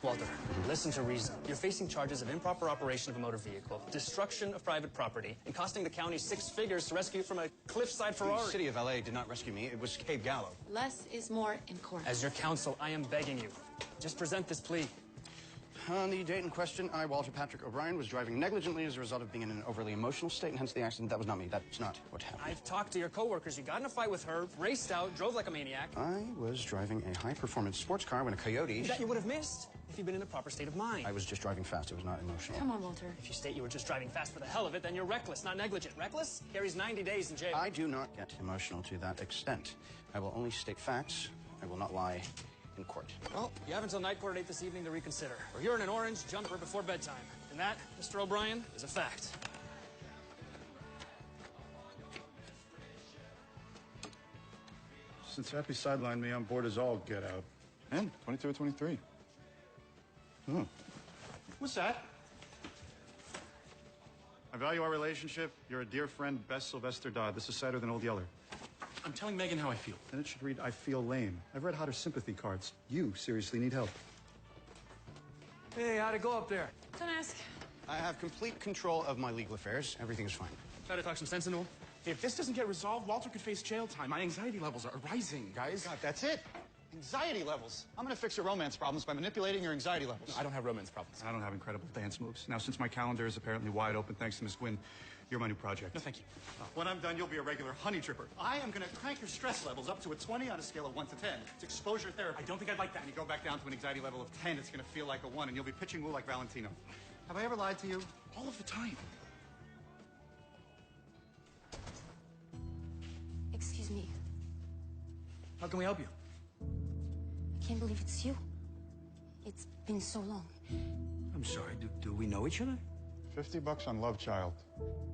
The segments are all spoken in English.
Walter, listen to reason. You're facing charges of improper operation of a motor vehicle, destruction of private property, and costing the county 6 figures to rescue you from a cliffside Ferrari. The city of LA did not rescue me. It was Cave Gallo. Less is more in court. As your counsel, I am begging you. Just present this plea. On the date in question, I, Walter Patrick O'Brien, was driving negligently as a result of being in an overly emotional state, and hence the accident. That was not me. That's not what happened. I've talked to your coworkers. You got in a fight with her, raced out, drove like a maniac. I was driving a high-performance sports car when a coyote... That you would have missed if you'd been in the proper state of mind. I was just driving fast. It was not emotional. Come on, Walter. If you state you were just driving fast for the hell of it, then you're reckless, not negligent. Reckless carries 90 days in jail. I do not get emotional to that extent. I will only state facts. I will not lie in court. Well, you have until night court at 8 this evening to reconsider. We're here in an orange jumper before bedtime. And that, Mr. O'Brien, is a fact. Since Happy sidelined me, I'm bored as all get out. And 22 or 23. Oh. What's that? I value our relationship. You're a dear friend, best Sylvester Dodd. This is sadder than Old Yeller. I'm telling Megan how I feel. Then it should read, I feel lame. I've read hotter sympathy cards. You seriously need help. Hey, how'd it go up there? Don't ask. I have complete control of my legal affairs. Everything is fine. Try to talk some sense into him. If this doesn't get resolved, Walter could face jail time. My anxiety levels are rising, guys. God, that's it. Anxiety levels. I'm gonna fix your romance problems by manipulating your anxiety levels. No, I don't have romance problems. I don't have incredible dance moves. Now, since my calendar is apparently wide open thanks to Miss Gwynn, you're my new project. No, thank you. When I'm done, you'll be a regular honey tripper. I am gonna crank your stress levels up to a 20 on a scale of 1 to 10. It's exposure therapy. I don't think I'd like that. When you go back down to an anxiety level of 10, it's gonna feel like a 1, and you'll be pitching woo like Valentino. Have I ever lied to you? All of the time. Excuse me. How can we help you? I can't believe it's you. It's been so long. I'm sorry, do we know each other? $50 on Love Child.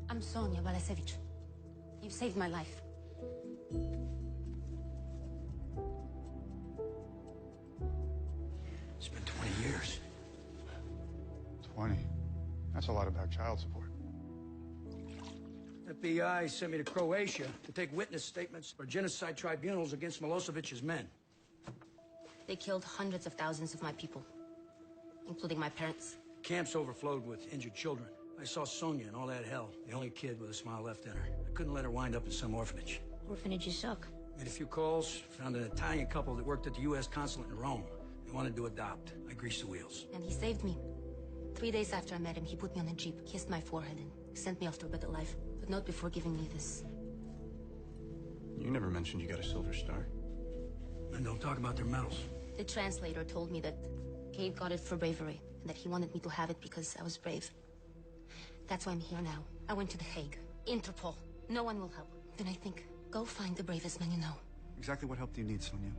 I'm Sonia Balasevich. You saved my life. It's been 20 years. 20. That's a lot about child support. FBI sent me to Croatia to take witness statements for genocide tribunals against Milosevic's men. They killed hundreds of thousands of my people, including my parents. Camps overflowed with injured children. I saw Sonia in all that hell, the only kid with a smile left in her. I couldn't let her wind up in some orphanage. Orphanages suck. Made a few calls, found an Italian couple that worked at the U.S. consulate in Rome. They wanted to adopt. I greased the wheels. And he saved me. 3 days after I met him, he put me on a jeep, kissed my forehead, and sent me off to a better life. But not before giving me this. You never mentioned you got a silver star. And don't talk about their medals. The translator told me that Gabe got it for bravery, and that he wanted me to have it because I was brave. That's why I'm here now. I went to The Hague. Interpol. No one will help. Then I think, go find the bravest men you know. Exactly what help do you need, Sonia?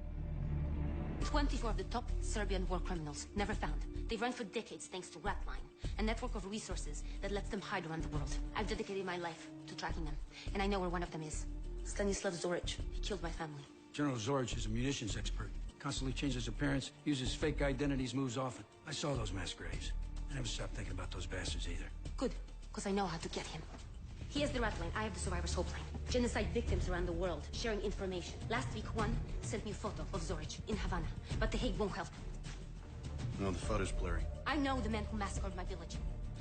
24 of the top Serbian war criminals, never found. They've run for decades thanks to Ratline, a network of resources that lets them hide around the world. I've dedicated my life to tracking them, and I know where one of them is. Stanislav Zoric. He killed my family. General Zoric is a munitions expert. Constantly changes appearance, uses fake identities, moves often. I saw those mass graves. I never stopped thinking about those bastards either. Good, because I know how to get him. He has the Ratline, I have the Survivors Hopeline. Genocide victims around the world, sharing information. Last week, one sent me a photo of Zoric in Havana, but The Hague won't help. No, the photo's blurry. I know the men who massacred my village,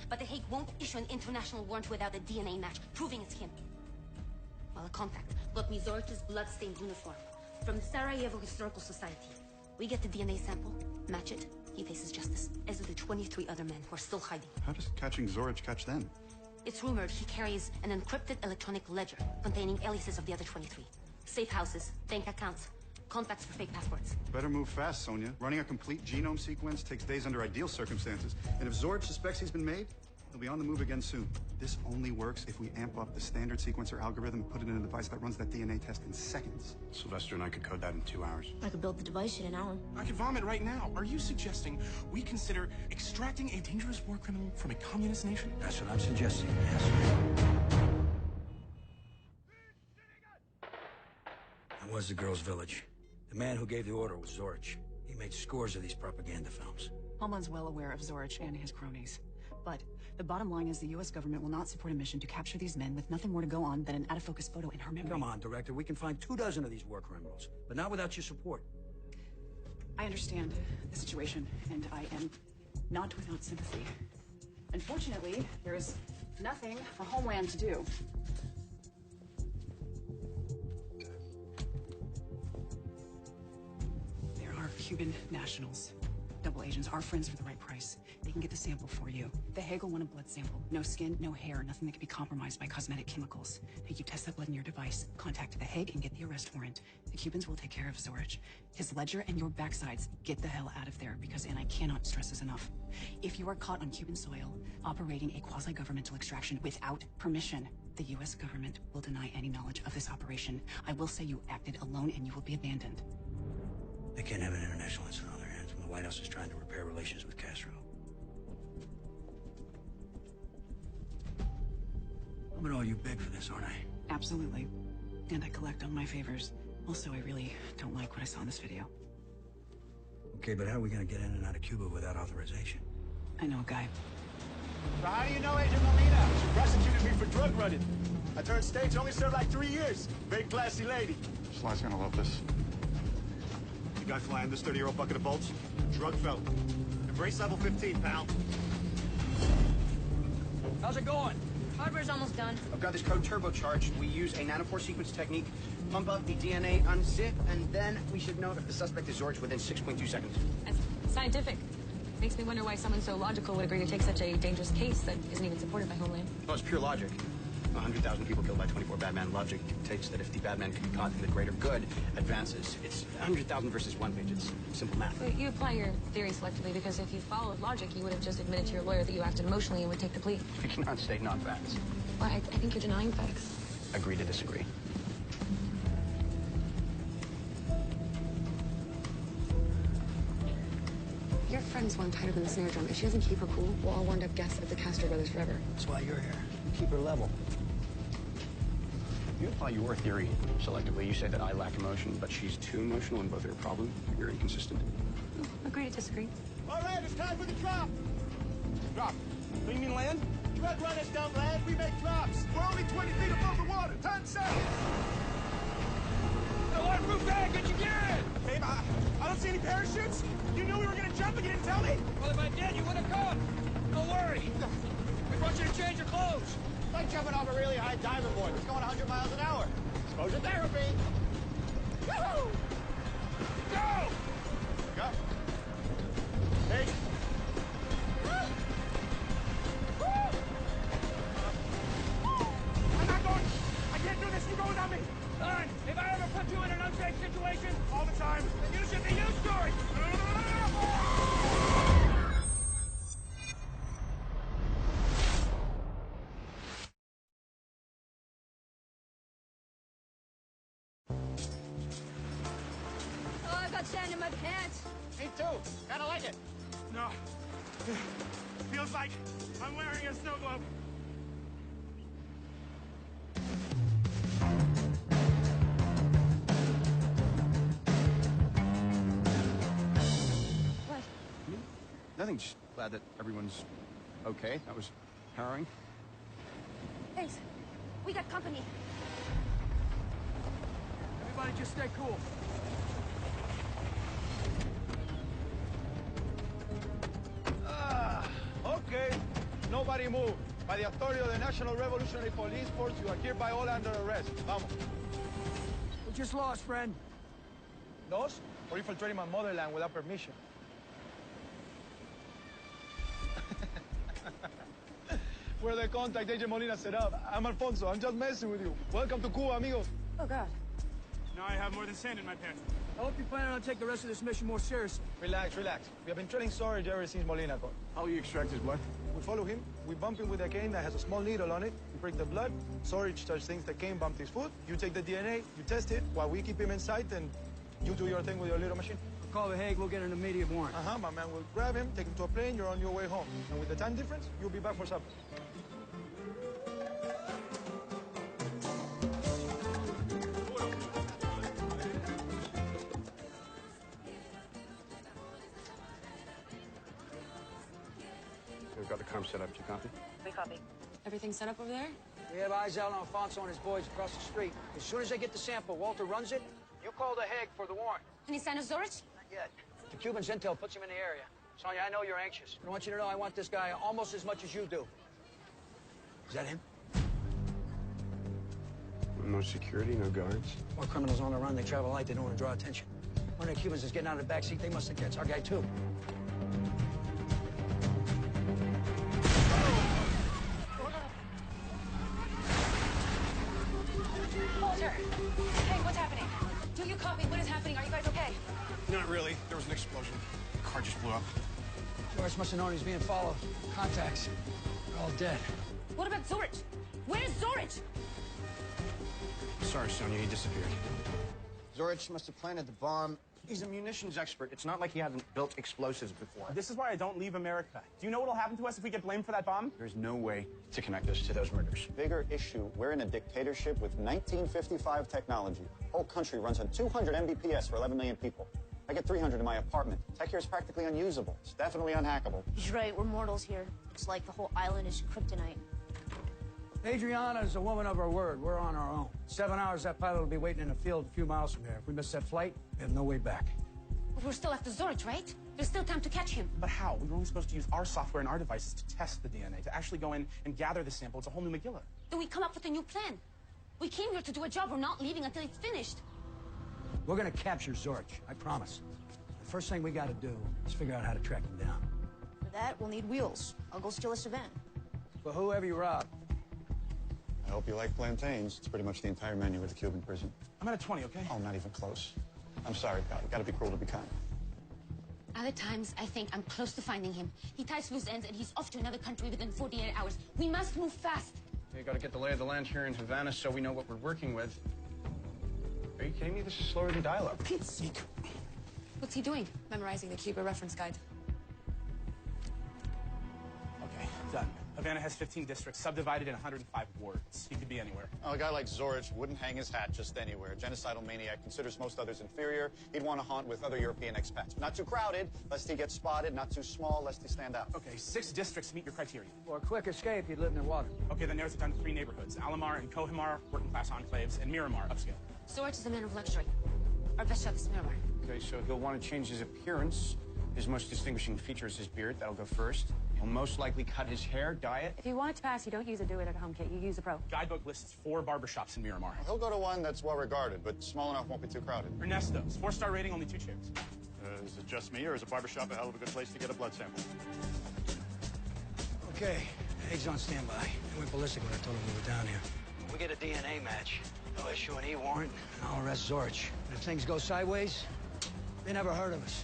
but The Hague won't issue an international warrant without a DNA match, proving it's him. Well, a contact got me Zoric's blood-stained uniform from the Sarajevo Historical Society. We get the DNA sample, match it, he faces justice, as do the 23 other men who are still hiding. How does catching Zoric catch them? It's rumored he carries an encrypted electronic ledger containing aliases of the other 23. Safe houses, bank accounts, contacts for fake passports. Better move fast, Sonia. Running a complete genome sequence takes days under ideal circumstances. And if Zoric suspects he's been made, he'll be on the move again soon. This only works if we amp up the standard sequencer algorithm and put it in a device that runs that DNA test in seconds. Sylvester and I could code that in 2 hours. I could build the device in an hour. I could vomit right now. Are you suggesting we consider extracting a dangerous war criminal from a communist nation? That's what I'm suggesting, yes. That was the girl's village. The man who gave the order was Zoric. He made scores of these propaganda films. Homeland's well aware of Zoric and his cronies. But the bottom line is the U.S. government will not support a mission to capture these men with nothing more to go on than an out-of-focus photo in her memory. Come on, Director. We can find 24 of these war criminals, but not without your support. I understand the situation, and I am not without sympathy. Unfortunately, there is nothing for Homeland to do. There are Cuban nationals. Double agents, our friends for the right price. They can get the sample for you. The Hague will want a blood sample. No skin, no hair, nothing that can be compromised by cosmetic chemicals. You test that blood in your device, contact the Hague, and get the arrest warrant. The Cubans will take care of Zorich. His ledger and your backsides, get the hell out of there, because, and I cannot stress this enough, if you are caught on Cuban soil, operating a quasi-governmental extraction without permission, the U.S. government will deny any knowledge of this operation. I will say you acted alone and you will be abandoned. They can't have an international incident on their hands when the White House is trying to repair relations with Castro. I'm gonna owe you big for this, aren't I? Absolutely. And I collect on my favors. Also, I really don't like what I saw in this video. Okay, but how are we gonna get in and out of Cuba without authorization? I know a guy. So how do you know Agent Molina? She prosecuted me for drug running. I turned stage, only served like 3 years. Very classy lady. Sly's gonna love this. The guy flying this 30-year-old bucket of bolts? Drug felt. Embrace level 15, pal. How's it going? Hardware's almost done. I've got this code turbocharged. We use a nanopore sequence technique, pump up the DNA, unzip, and then we should know if the suspect is Zorich within 6.2 seconds. That's scientific. Makes me wonder why someone so logical would agree to take such a dangerous case that isn't even supported by Homeland. Well, it's pure logic. 100,000 people killed by 24 Batman logic dictates that if the Batman can be caught and the greater good advances, it's 100,000 versus 1 page. It's simple math. But you apply your theory selectively because if you followed logic, you would have just admitted to your lawyer that you acted emotionally and would take the plea. We cannot state non-facts. Well, I think you're denying facts. Agree to disagree. Your friend's one tighter than the snare drum. If she doesn't keep her cool, we'll all wind up guests of the Castro brothers forever. That's why you're here. Keep her level. You apply your theory selectively. You say that I lack emotion, but she's too emotional and both are a problem. You're inconsistent. Agree to disagree. All right, it's time for the drop. Drop. What do you mean land? Drug runners don't land, we make drops. We're only 20 feet above the water. 10 seconds. The waterproof bag, get your gear in! Babe, I don't see any parachutes. You knew we were gonna jump and you didn't tell me? Well, if I did, you would have come. Don't worry. We want you to change your clothes. It's like jumping off a really high diving board. It's going 100 miles an hour. Exposure therapy. Woohoo! Go! Go. Hey. I'm not going. I can't do this. You go without me. Fine. If I ever put you in an unsafe situation, All the time. then you should be used to it. Oh, I've got sand in my pants. Me too. Kinda like it. No. Feels like I'm wearing a snow globe. What? Nothing, just glad that everyone's okay. That was harrowing. Thanks. We got company. Everybody just stay cool. Okay. Nobody move. By the authority of the National Revolutionary Police Force, you are hereby all under arrest. Vamos. We just lost, friend. Dos, for infiltrating my motherland without permission. We're the contact Agent Molina set up. I'm Alfonso. I'm just messing with you. Welcome to Cuba, amigos. Oh, God. Now I have more than sand in my pants. I hope you're planning on taking the rest of this mission more seriously. Relax, relax. We have been trailing Zorich ever since Molina caught. How will you extract his blood? We follow him. We bump him with a cane that has a small needle on it. We break the blood. Zorich starts things the cane bumped his foot. You take the DNA, you test it, while we keep him in sight, and you do your thing with your little machine. Call the Hague, we'll get an immediate warrant. My man will grab him, take him to a plane, you're on your way home. And with the time difference, you'll be back for supper. We've got the comp set up. Do you copy? We copy. Everything set up over there? We have eyes out on Alfonso and his boys across the street. As soon as they get the sample, Walter runs it. You call the Hague for the warrant. Any sign of Zorich? Not yet. The Cubans' intel puts him in the area. Sonia, I know you're anxious. I want you to know I want this guy almost as much as you do. Is that him? No security, no guards. More criminals on the run. They travel light. They don't want to draw attention. One of the Cubans is getting out of the back seat. They must think that's our guy, too. Walter! Hey, what's happening? Do you copy? What is happening? Are you guys okay? Not really. There was an explosion. The car just blew up. Zorich must have known he's being followed. Contacts. They're all dead. What about Zorich? Where's Zorich? Sorry, Sonia, he disappeared. Zorich must have planted the bomb. He's a munitions expert. It's not like he hasn't built explosives before. This is why I don't leave America. Do you know what'll happen to us if we get blamed for that bomb? There's no way to connect us to those murders. Bigger issue. We're in a dictatorship with 1955 technology. Whole country runs on 200 Mbps for 11 million people. I get 300 in my apartment. Tech here is practically unusable. It's definitely unhackable. He's right. We're mortals here. It's like the whole island is kryptonite. Adriana is a woman of her word. We're on our own. 7 hours, that pilot will be waiting in a field a few miles from here. If we miss that flight, we have no way back. But we're still after Zorich, right? There's still time to catch him. But how? We were only supposed to use our software and our devices to test the DNA, to actually go in and gather the sample. It's a whole new Megillah. Then we come up with a new plan. We came here to do a job. We're not leaving until it's finished. We're gonna capture Zorich, I promise. The first thing we gotta do is figure out how to track him down. For that, we'll need wheels. I'll go steal a Sevan. For whoever you rob. I hope you like plantains. It's pretty much the entire menu at the Cuban prison. I'm at a 20, okay? Oh, not even close. I'm sorry, pal. You gotta be cruel to be kind. Other times, I think I'm close to finding him. He ties loose ends and he's off to another country within 48 hours. We must move fast. You gotta get the lay of the land here in Havana so we know what we're working with. Are you kidding me? This is slower than dial-up. Pete's sake. What's he doing? Memorizing the Cuba reference guide. Okay, done. Havana has 15 districts, subdivided in 105 wards. He could be anywhere. Oh, a guy like Zorich wouldn't hang his hat just anywhere. Genocidal maniac, considers most others inferior. He'd want to haunt with other European expats. Not too crowded, lest he gets spotted. Not too small, lest he stand out. Okay, 6 districts meet your criteria. For a quick escape, you'd live near water. Okay, that narrows it down to 3 neighborhoods. Alomar and Kohimar, working-class enclaves, and Miramar, upscale. Zorich is a man of luxury. Our best shot is Miramar. Okay, so he'll want to change his appearance. His most distinguishing feature is his beard. That'll go first. He'll most likely cut his hair, dye it. If you want it to pass, you don't use a do-it-at-home kit. You use a pro. Guidebook lists 4 barbershops in Miramar. He'll go to one that's well-regarded, but small enough won't be too crowded. Ernesto's, 4-star rating, only 2 chairs. Is it just me, or is a barbershop a hell of a good place to get a blood sample? Okay, Haig's on standby. They went ballistic when I told him we were down here. When we get a DNA match, they'll issue an E-warrant, and I'll arrest Zorich. And if things go sideways, they never heard of us.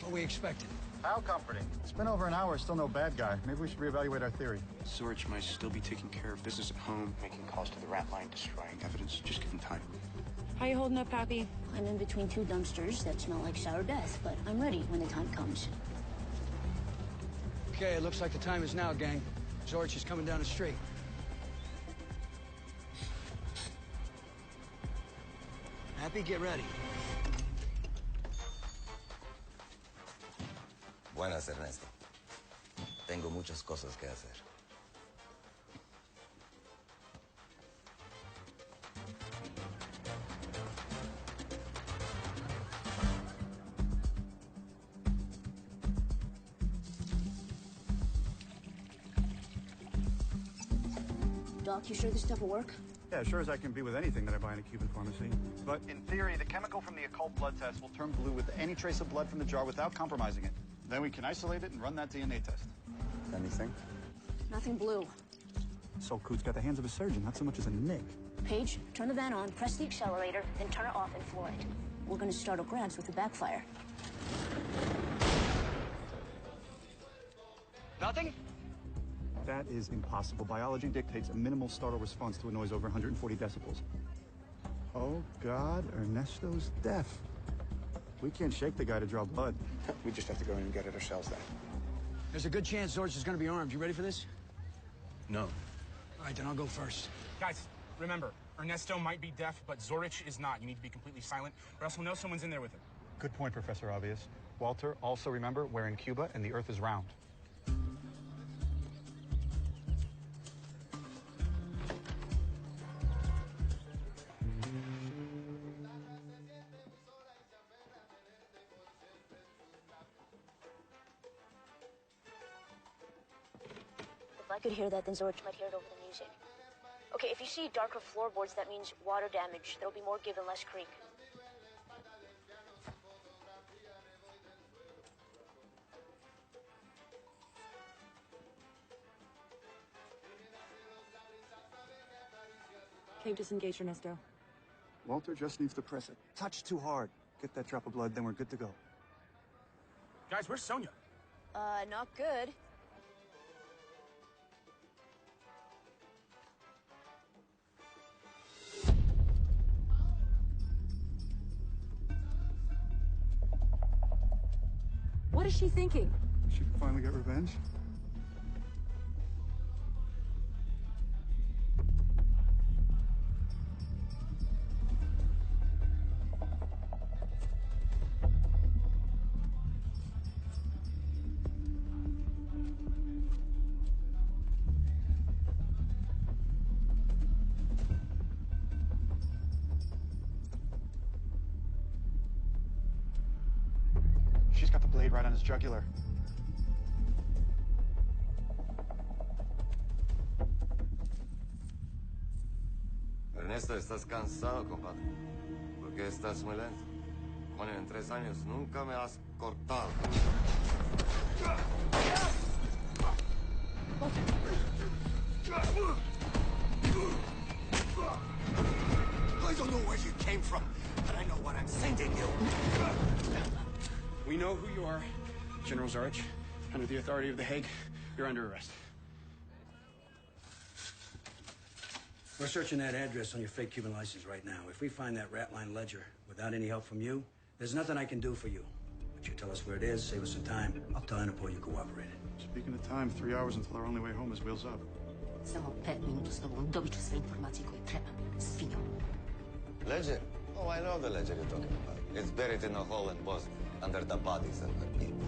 What we expected. How comforting. It's been over an hour, still no bad guy. Maybe we should reevaluate our theory. Zorich might still be taking care of business at home, making calls to the rat line, destroying evidence. Just give him time. How you holding up, Pappy? I'm in between 2 dumpsters that smell like sour death, but I'm ready when the time comes. Okay, it looks like the time is now, gang. Zorich is coming down the street. Happy, get ready. Buenas, Ernesto. Tengo muchas cosas que hacer. Doc, you sure this stuff will work? Yeah, sure as I can be with anything that I buy in a Cuban pharmacy. But in theory, the chemical from the occult blood test will turn blue with any trace of blood from the jar without compromising it. Then we can isolate it and run that DNA test. Anything? Nothing blue. So Coot's got the hands of a surgeon, not so much as a nick. Paige, turn the van on, press the accelerator, then turn it off and floor it. We're gonna startle Grabs with a backfire. Nothing? That is impossible. Biology dictates a minimal startle response to a noise over 140 decibels. Oh, God, Ernesto's deaf. We can't shake the guy to draw blood. We just have to go in and get it ourselves then. There's a good chance Zorich is going to be armed. You ready for this? No. All right, then I'll go first. Guys, remember, Ernesto might be deaf, but Zorich is not. You need to be completely silent, or else we'll know someone's in there with him. Good point, Professor Obvious. Walter, also remember, we're in Cuba and the Earth is round. I could hear that, then Zorch might hear it over the music. Okay, if you see darker floorboards, that means water damage. There'll be more give and less creak. Cave disengaged, Ernesto. Walter just needs to press it. Touch too hard. Get that drop of blood, then we're good to go. Guys, where's Sonia? Not good. What is she thinking? She can finally get revenge. She's got the blade right on his jugular. Ernesto, estás cansado, compadre. ¿Por qué estás muy lento? Coño, en 3 años nunca me has cortado. I don't know where you came from, but I know what I'm sending you. We know who you are, General Zorich. Under the authority of The Hague, you're under arrest. We're searching that address on your fake Cuban license right now. If we find that Ratline ledger without any help from you, there's nothing I can do for you. But you tell us where it is, save us some time. I'll tell Interpol you cooperated. Speaking of time, 3 hours until our only way home is Wheels Up. Samo 5 minut z tobą dobić sve informacije koje treba. Svinjo. Ledger? Oh, I know the ledger you're talking about. It's buried in a hole in Bosnia, under the bodies of the people.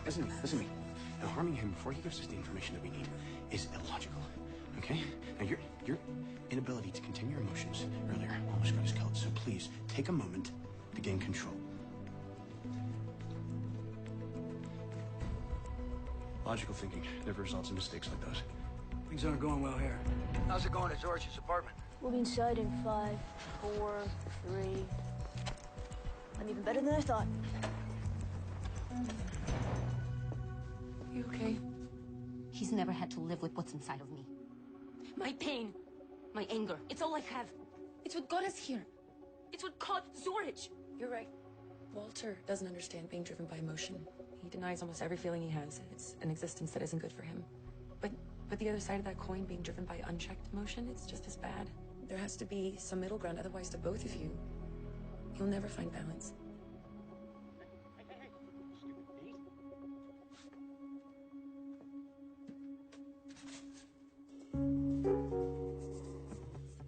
Listen to me. Now, harming him before he gives us the information that we need is illogical, okay? Now, your inability to contain your emotions earlier almost got us killed, so please, take a moment to gain control. Logical thinking never results in mistakes like those. Things aren't going well here. How's it going at Zorch's apartment? We'll be inside in 5, 4, 3. I'm even better than I thought. You okay? He's never had to live with what's inside of me. My pain, my anger, it's all I have. It's what got us here. It's what caught Zorich. You're right. Walter doesn't understand being driven by emotion. He denies almost every feeling he has. It's an existence that isn't good for him. But the other side of that coin, being driven by unchecked emotion, it's just as bad. There has to be some middle ground, otherwise to both of you, you'll never find balance.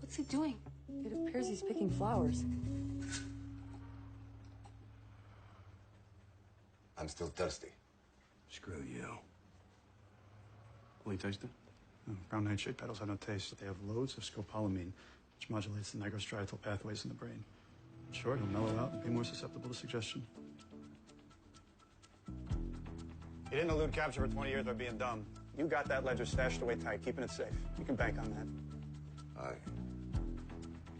What's he doing? It appears he's picking flowers. I'm still thirsty. Screw you. Will you taste it? Oh, brown nightshade petals have no taste, but they have loads of scopolamine, which modulates the nigrostriatal pathways in the brain. Sure, it'll mellow out and be more susceptible to suggestion. You didn't elude capture for 20 years by being dumb. You got that ledger stashed away tight, keeping it safe. You can bank on that. I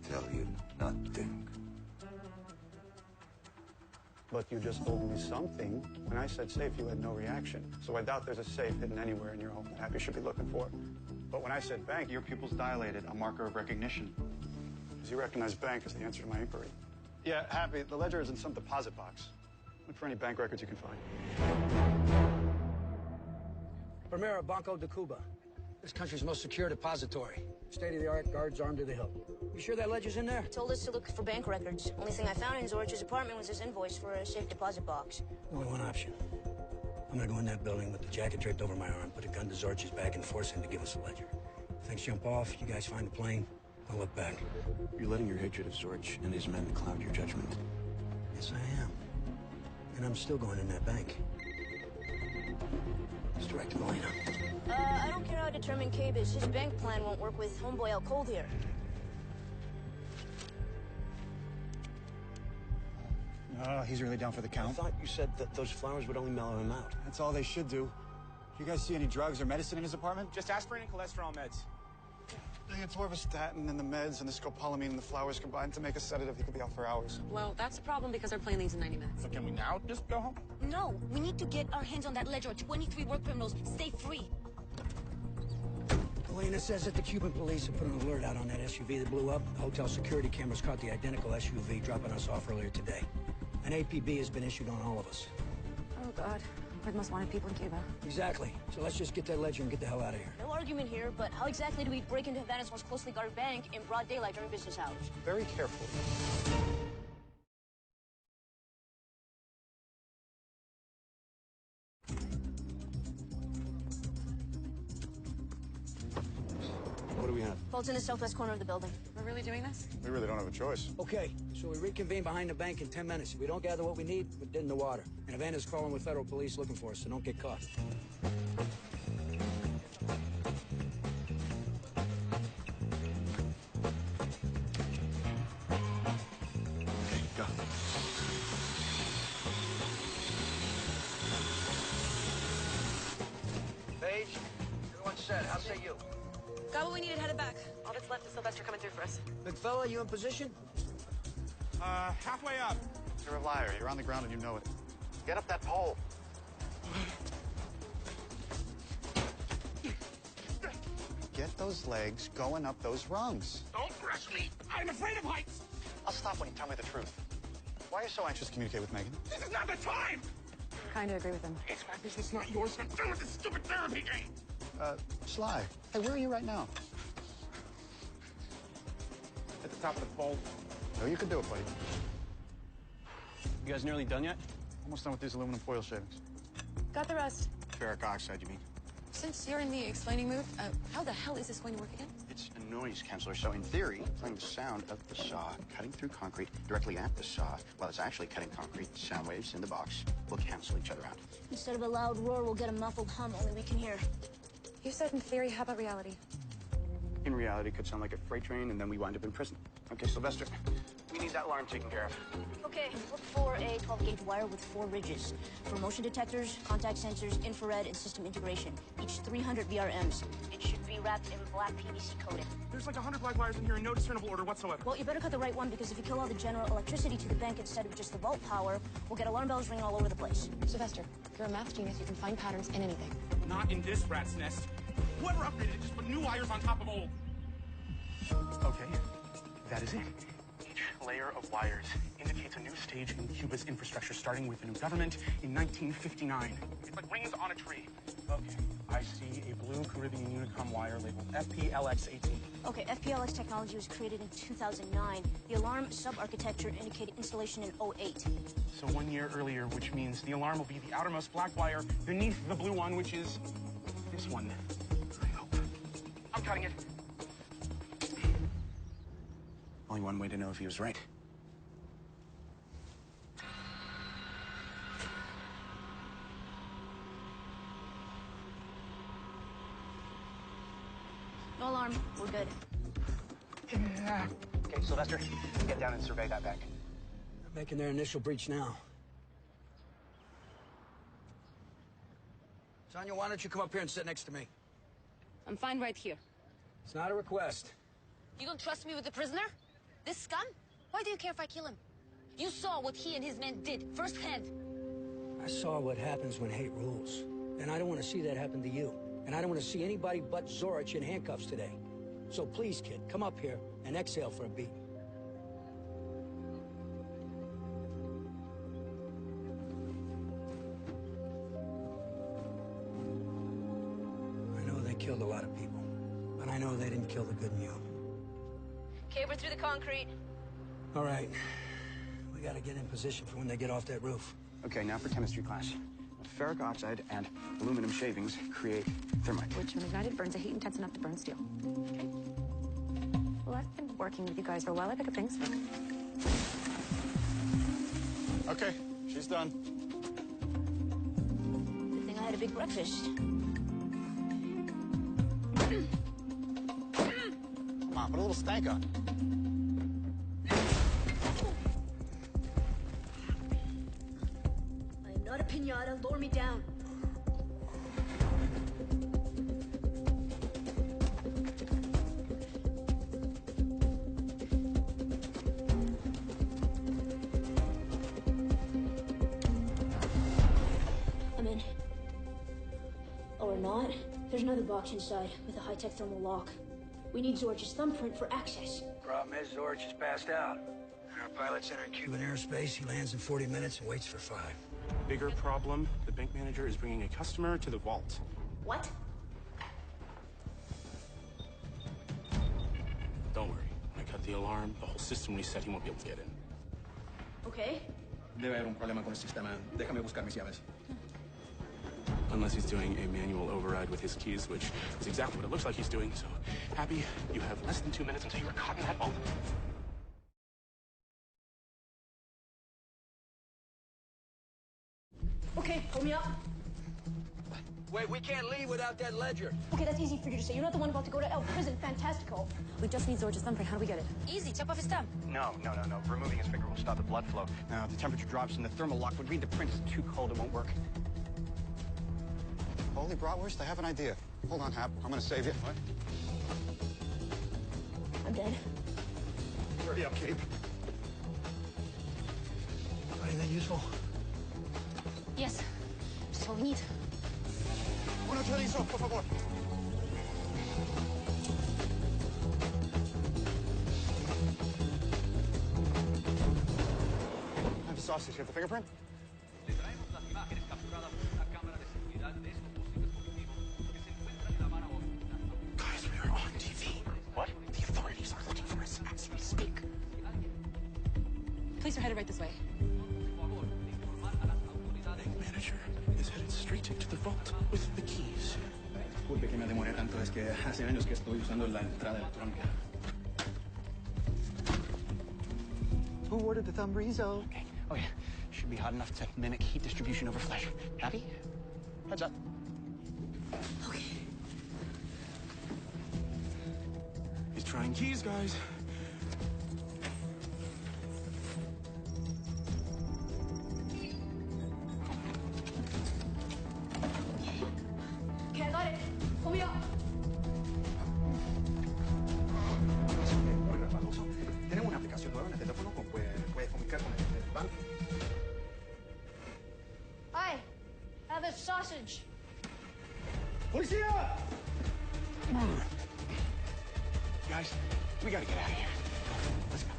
tell you nothing. But you just told me something. When I said safe, you had no reaction. So I doubt there's a safe hidden anywhere in your home that Happy should be looking for. But when I said bank, your pupils dilated, a marker of recognition. Because you recognize bank as the answer to my inquiry. Yeah, Happy, the ledger is in some deposit box. Look for any bank records you can find. Primera Banco de Cuba. This country's most secure depository. State-of-the-art guards armed to the hilt. You sure that ledger's in there? Told us to look for bank records. Only thing I found in Zorch's apartment was his invoice for a safe deposit box. Only one option. I'm gonna go in that building with the jacket draped over my arm, put a gun to Zorch's back, and force him to give us the ledger. If things jump off, you guys find the plane, I'll look back. You're letting your hatred of Zorch and his men cloud your judgment. Yes, I am. And I'm still going in that bank. It's direct to Molina. I don't care how determined Cabe is. His bank plan won't work with homeboy out cold here. Oh, he's really down for the count. I thought you said that those flowers would only mellow him out. That's all they should do. You guys see any drugs or medicine in his apartment? Just aspirin and cholesterol meds. They had torvastatin and the meds and the scopolamine and the flowers combined to make a sedative. He could be out for hours. Well, that's a problem because our plane leaves in 90 minutes. So can we now just go home? No, we need to get our hands on that ledger. 23 war criminals. Stay free. Elena says that the Cuban police have put an alert out on that SUV that blew up. The hotel security cameras caught the identical SUV dropping us off earlier today. An APB has been issued on all of us. Oh, God. We're the most wanted people in Cuba. Exactly. So let's just get that ledger and get the hell out of here. No argument here, but how exactly do we break into Havana's most closely guarded bank in broad daylight during business hours? Very carefully. What do we have? Vault's in the southwest corner of the building. We're really doing this? We really don't have a choice. Okay, so we reconvene behind the bank in 10 minutes. If we don't gather what we need, we're dead in the water. And Havana's crawling with federal police looking for us, so don't get caught. Go. Paige, everyone's set. How say you? Got what we needed, headed back. All that's left is Sylvester coming through for us. Big fella, you in position? Halfway up. You're a liar. You're on the ground and you know it. Get up that pole. Get those legs going up those rungs. Don't rush me. I'm afraid of heights. I'll stop when you tell me the truth. Why are you so anxious to communicate with Megan? This is not the time. Kind of agree with him. It's my business, not yours. I'm done with this stupid therapy game. Sly. Hey, where are you right now? At the top of the pole. No, you can do it, buddy. You guys nearly done yet? Almost done with these aluminum foil shavings. Got the rest. Ferric oxide, you mean? Since you're in the explaining mood, how the hell is this going to work again? It's a noise canceller, so in theory, playing the sound of the saw cutting through concrete directly at the saw, while it's actually cutting concrete, sound waves in the box will cancel each other out. Instead of a loud roar, we'll get a muffled hum only we can hear. You said in theory, how about reality? In reality, it could sound like a freight train, and then we wind up in prison. Okay, Sylvester, we need that alarm taken care of. Okay, look for a 12-gauge wire with 4 ridges. For motion detectors, contact sensors, infrared, and system integration. Each 300 VRMs. It should be wrapped in black PVC coating. There's like 100 black wires in here in no discernible order whatsoever. Well, you better cut the right one, because if you kill all the general electricity to the bank instead of just the vault power, we'll get alarm bells ringing all over the place. Sylvester, you're a math genius. You can find patterns in anything. Not in this rat's nest. Whoever upgraded it just put new wires on top of old. Okay, that is it. Each layer of wires indicates a new stage in Cuba's infrastructure, starting with a new government in 1959. It's like rings on a tree. Okay, I see a blue Caribbean Unicom wire labeled FPLX-18. Okay, FPLX technology was created in 2009. The alarm sub-architecture indicated installation in 08. So 1 year earlier, which means the alarm will be the outermost black wire beneath the blue one, which is this one. I hope. I'm cutting it. Only one way to know if he was right. No alarm. We're good. Okay, Sylvester, get down and survey that bank. They're making their initial breach now. Sonia, why don't you come up here and sit next to me? I'm fine right here. It's not a request. You don't trust me with the prisoner? This scum? Why do you care if I kill him? You saw what he and his men did firsthand. I saw what happens when hate rules. And I don't want to see that happen to you. And I don't want to see anybody but Zorich in handcuffs today. So please, kid, come up here and exhale for a beat. I know they killed a lot of people, but I know they didn't kill the good in you. Caber through the concrete. All right. We gotta get in position for when they get off that roof. Okay, now for chemistry class. Ferric oxide and aluminum shavings create thermite. Which, when ignited, burns a heat intense enough to burn steel. Okay. Well, I've been working with you guys for a while. I pick up things. Okay, she's done. Good thing I had a big breakfast. Come on, put a little stank on. Pinata, lower me down. I'm in. Or not. There's another box inside with a high-tech thermal lock. We need Zorch's thumbprint for access. Problem is, Zorch is passed out. Our pilot's entering Cuban airspace. He lands in 40 minutes and waits for 5. Bigger problem, the bank manager is bringing a customer to the vault. What? Don't worry. When I cut the alarm, the whole system reset. He won't be able to get in. Okay. Debe haber un problema con el sistema. Déjame buscar mis llaves. Unless he's doing a manual override with his keys, which is exactly what it looks like he's doing. So, Happy, you have less than 2 minutes until you are caught in that vault. Okay, hold me up. Wait, we can't leave without that ledger. Okay, that's easy for you to say. You're not the one about to go to El Prison Fantastico. We just need Zorch's thumbprint. How do we get it? Easy, chop off his thumb. No. Removing his finger will stop the blood flow. Now, if the temperature drops and the thermal lock would read the print is too cold, it won't work. Holy bratwurst, I have an idea. Hold on, Hap. I'm gonna save you. What? I'm dead. Hurry up, Cape. Anything useful? Yes. Just what we need. Uno chorizo, por favor. I have a sausage. You have the fingerprint? Guys, we are on TV. What? The authorities are looking for us as we speak. Police are headed right this way. Bank manager is headed straight to the vault with the keys. Disculpe que me demore tanto, es que hace años que estoy usando la entrada electrónica. Who ordered the Thumbrezo? Okay. Oh, yeah. Should be hot enough to mimic heat distribution over flesh. Happy? Heads up. Okay. He's trying keys, guys. Okay, I got it. Hold me up. Muy resbaloso. Tenemos una aplicación nueva en el teléfono con puedes comunicar con el banco. Hi. Have a sausage. ¡Policía! Guys, we gotta get out of here. Let's go.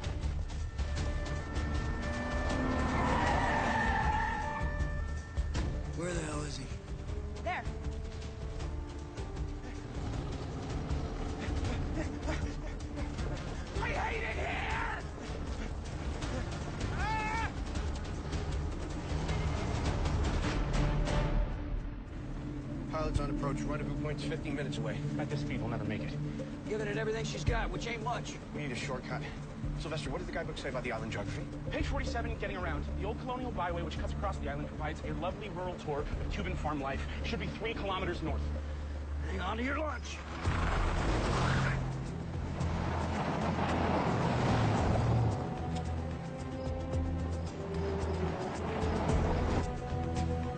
Where the hell is he? There. I hate it here! Pilot's on approach. Rendezvous point's 15 minutes away. At this speed, we'll never make it. Giving it everything she's got, which ain't much. We need a shortcut. Sylvester, what did the guidebook say about the island geography? Page 47, getting around. The old colonial byway which cuts across the island provides a lovely rural tour of Cuban farm life. Should be 3 kilometers north. Hang on to your lunch.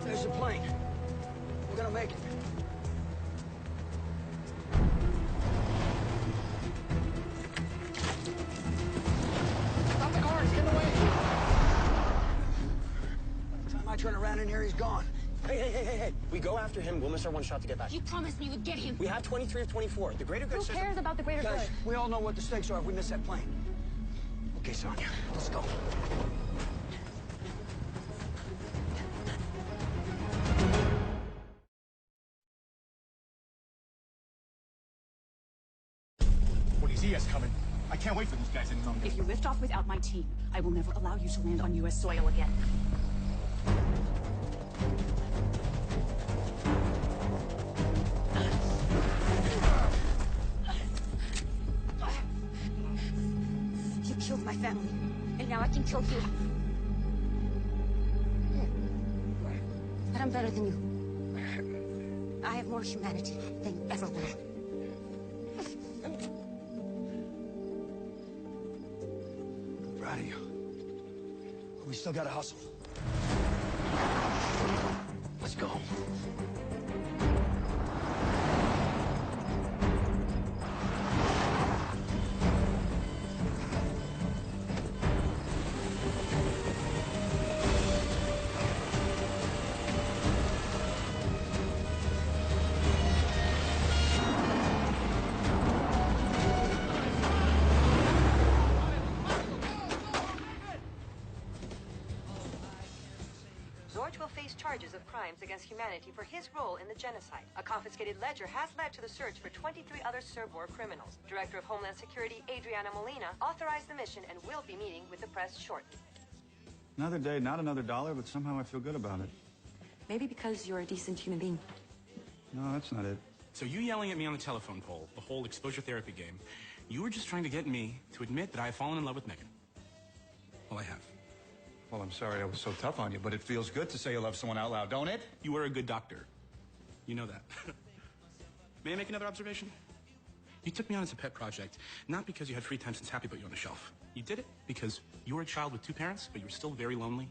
There's the plane. We're gonna make it. Stop the cars! Get away! By the time I turn around in here, he's gone. Hey. We go after him, we'll miss our one shot to get back. You promised me you would get him. We have 23 of 24. The greater good Who system... cares about the greater Guys, good? we all know what the stakes are if we miss that plane. Okay, Sonia, let's go. Policia's coming. I can't wait for these guys any longer. If you lift off without my team, I will never allow you to land on U.S. soil again. You killed my family, and now I can kill you. But I'm better than you. I have more humanity than you ever will. I'm proud of you. But we still gotta hustle. Let's go. Zorch will face charges of crimes against humanity for his role in the genocide. A confiscated ledger has led to the search for 23 other Serb war criminals. Director of Homeland Security Adriana Molina authorized the mission and will be meeting with the press shortly. Another day, not another dollar, but somehow I feel good about it. Maybe because you're a decent human being. No, that's not it. So you yelling at me on the telephone pole, the whole exposure therapy game, you were just trying to get me to admit that I have fallen in love with Megan. Well, I have. Well, I'm sorry I was so tough on you, but it feels good to say you love someone out loud, don't it? You were a good doctor. You know that. May I make another observation? You took me on as a pet project, not because you had free time since Happy put you on the shelf. You did it because you were a child with two parents, but you were still very lonely.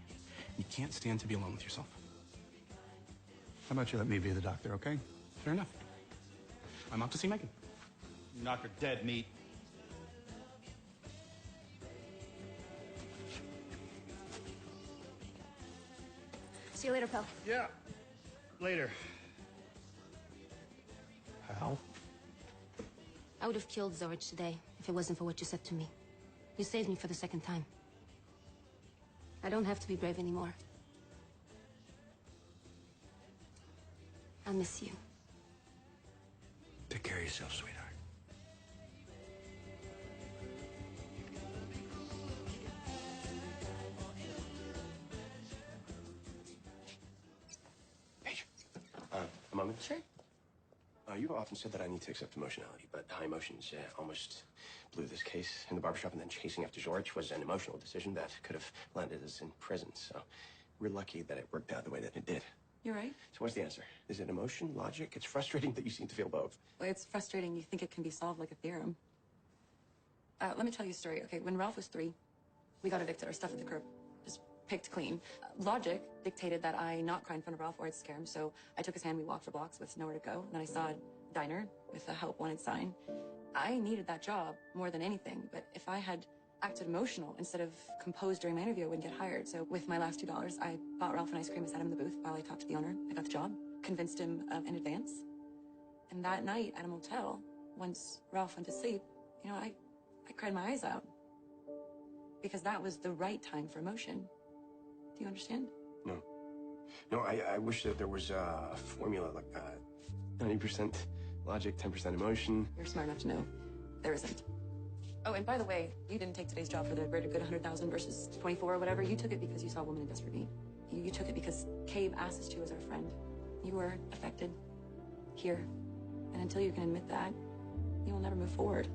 You can't stand to be alone with yourself. How about you let me be the doctor, okay? Fair enough. I'm up to see Megan. Knock her dead meat. See you later, pal. Yeah. Later. Pal? I would have killed Zorich today if it wasn't for what you said to me. You saved me for the second time. I don't have to be brave anymore. I'll miss you. Take care of yourself, sweetheart. A moment? Sure. You've often said that I need to accept emotionality, but high emotions almost blew this case in the barbershop, and then chasing after George was an emotional decision that could have landed us in prison. So we're lucky that it worked out the way that it did. You're right. So what's the answer? Is it emotion, logic? It's frustrating that you seem to feel both. Well, it's frustrating. You think it can be solved like a theorem. Let me tell you a story. Okay, when Ralph was 3, we got evicted. Our stuff at the curb just picked clean. Logic dictated that I not cry in front of Ralph or I'd scare him, so I took his hand, we walked for blocks with nowhere to go. And then I saw a diner with a help wanted sign. I needed that job more than anything, but if I had acted emotional instead of composed during my interview, I wouldn't get hired. So with my last $2, I bought Ralph an ice cream and sat him in the booth while I talked to the owner. I got the job, convinced him in advance. And that night at a motel, once Ralph went to sleep, you know, I cried my eyes out. Because that was the right time for emotion. Do you understand? No. No, I wish that there was a formula, like 90% logic, 10% emotion. You're smart enough to know there isn't. Oh, and by the way, you didn't take today's job for the greater good, 100,000 versus 24 or whatever. You took it because you saw a woman in desperate need. You took it because Cabe asked us to as our friend. You were affected here. And until you can admit that, you will never move forward.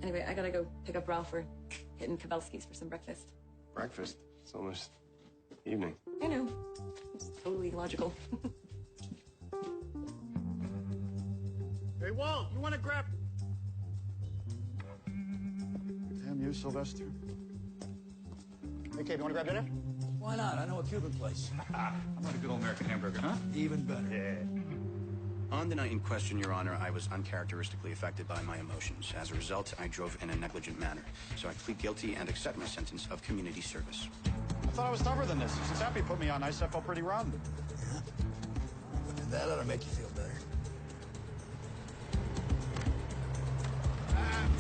Anyway, I gotta go pick up Ralph. We're hitting Kabelski's for some breakfast. Breakfast? It's almost evening. I know. It's totally logical. Hey, Walt, you want to grab... Damn you, Sylvester. Hey, Kate, you want to grab dinner? Why not? I know a Cuban place. How about a good old American hamburger, huh? Even better. Yeah. On the night in question, Your Honor, I was uncharacteristically affected by my emotions. As a result, I drove in a negligent manner. So I plead guilty and accept my sentence of community service. I thought I was tougher than this. Since Happy put me on ice, I felt pretty rotten. Yeah? That ought to make you feel better.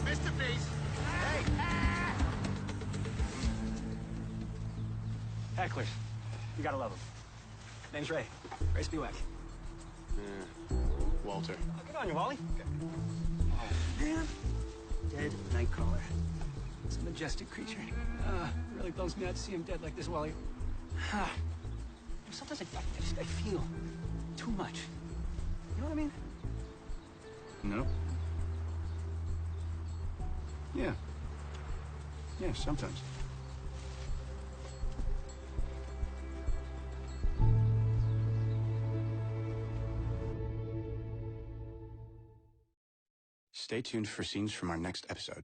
Mr. Please. Hey! Hecklers. You gotta love them. Name's Ray. Ray Spiewak. Walter. Oh, good on you, Wally. Oh, man. Dead Nightcrawler. It's a majestic creature. Really bums me out to see him dead like this, Wally. Sometimes I feel too much. You know what I mean? No. Yeah. Yeah, sometimes. Stay tuned for scenes from our next episode.